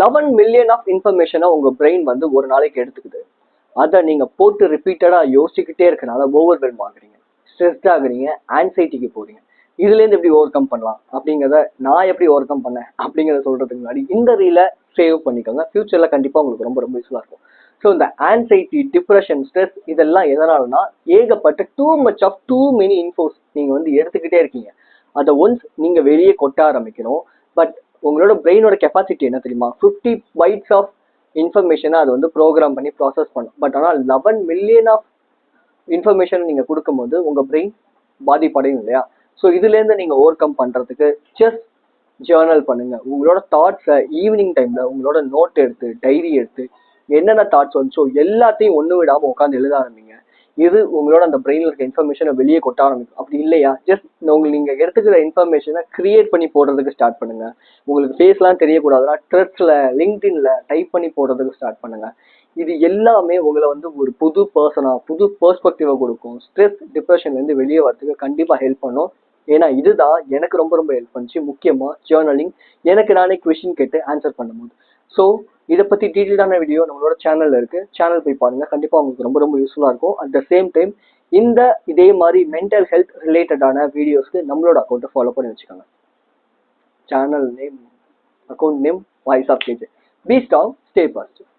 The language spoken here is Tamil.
11 மில்லியன் ஆஃப் இன்ஃபர்மேஷனை உங்க பிரெயின் வந்து ஒரு நாளைக்கு எடுத்துக்குது. அதை நீங்க போட்டு ரிப்பீட்டடா யோசிச்சுக்கிட்டே இருக்கனால ஓவர்வெல்ம் ஆகுறீங்க, ஸ்ட்ரெஸ்ட் ஆகுறீங்க, ஆன்சைட்டிக்கு போறீங்க. இதுல இருந்து எப்படி ஓவர் கம் பண்ணலாம் அப்படிங்கிறத நான் எப்படி ஓவர் கம் பண்ணேன் அப்படிங்கிறத சொல்றதுக்கு முன்னாடி இந்த ரீல சேவ் பண்ணிக்கோங்க. ஃபியூச்சர்ல கண்டிப்பா உங்களுக்கு ரொம்ப ரொம்ப யூஸ்ஃபுல்லா இருக்கும். ஸோ இந்த ஆன்சைட்டி, டிப்ரெஷன், ஸ்ட்ரெஸ் இதெல்லாம் எதனாலனா ஏகப்பட்ட too much of too many infos நீங்க வந்து எடுத்துக்கிட்டே இருக்கீங்க. அதை ஒன்ஸ் நீங்க வெளியே கொட்ட ஆரம்பிக்கணும். பட் உங்களோட பிரெயினோட கெப்பாசிட்டி என்ன தெரியுமா? 50 பைட்ஸ் ஆஃப் இன்ஃபர்மேஷனை அது வந்து ப்ரோக்ராம் பண்ணி ப்ராசஸ் பண்ணும். பட் ஆனால் 11 மில்லியன் ஆஃப் இன்ஃபர்மேஷன் நீங்க கொடுக்கும்போது உங்க பிரெயின் பாதிப்படையும் இல்லையா? ஸோ இதுல இருந்து நீங்க ஓவர் கம் பண்றதுக்கு ஜஸ்ட் ஜேர்னல் பண்ணுங்க. உங்களோட தாட்ஸை ஈவினிங் டைம்ல உங்களோட நோட் எடுத்து, டைரி எடுத்து என்னென்ன தாட்ஸ் வந்துச்சோ எல்லாத்தையும் ஒண்ணு விடாம உட்காந்து எழுத ஆரம்பிங்க. இது உங்களோட அந்த பிரெயின்ல இருக்க இன்ஃபர்மேஷனை வெளியே கொட்ட ஆரம்பிக்கும். அப்படி இல்லையா ஜஸ்ட் உங்களுக்கு நீங்க எடுத்துக்கிற இன்ஃபர்மேஷனை கிரியேட் பண்ணி போடுறதுக்கு ஸ்டார்ட் பண்ணுங்க. உங்களுக்கு ஃபேஸ்லாம் தெரியக்கூடாதுன்னா ட்ரெஸ்ல, லிங்க்டின்ல டைப் பண்ணி போடுறதுக்கு ஸ்டார்ட் பண்ணுங்க. இது எல்லாமே உங்களை வந்து ஒரு புது பர்சனா, புது பெர்ஸ்பெக்டிவா கொடுக்கும். ஸ்ட்ரெஸ், டிப்ரெஷன்ல இருந்து வெளியே வரதுக்கு கண்டிப்பா ஹெல்ப் பண்ணும். ஏன்னா இதுதான் எனக்கு ரொம்ப ரொம்ப ஹெல்ப் பண்ணுச்சு. முக்கியமா ஜேர்னலிங், எனக்கு நானே கொஸ்டின் கேட்டு ஆன்சர் பண்ணும்போது. ஸோ இதை பத்தி டீட்டெயிலான வீடியோ நம்மளோட சேனல்ல இருக்கு. சேனல் போய் பாருங்க, கண்டிப்பா உங்களுக்கு ரொம்ப ரொம்ப யூஸ்ஃபுல்லா இருக்கும். அட் த சேம் டைம் இதே மாதிரி மென்டல் ஹெல்த் ரிலேட்டடான வீடியோஸ்க்கு நம்மளோட அக்கௌண்ட்டை ஃபாலோ பண்ணி வச்சுக்கோங்க. Channel name, account name voice of KJ. Be strong, stay positive.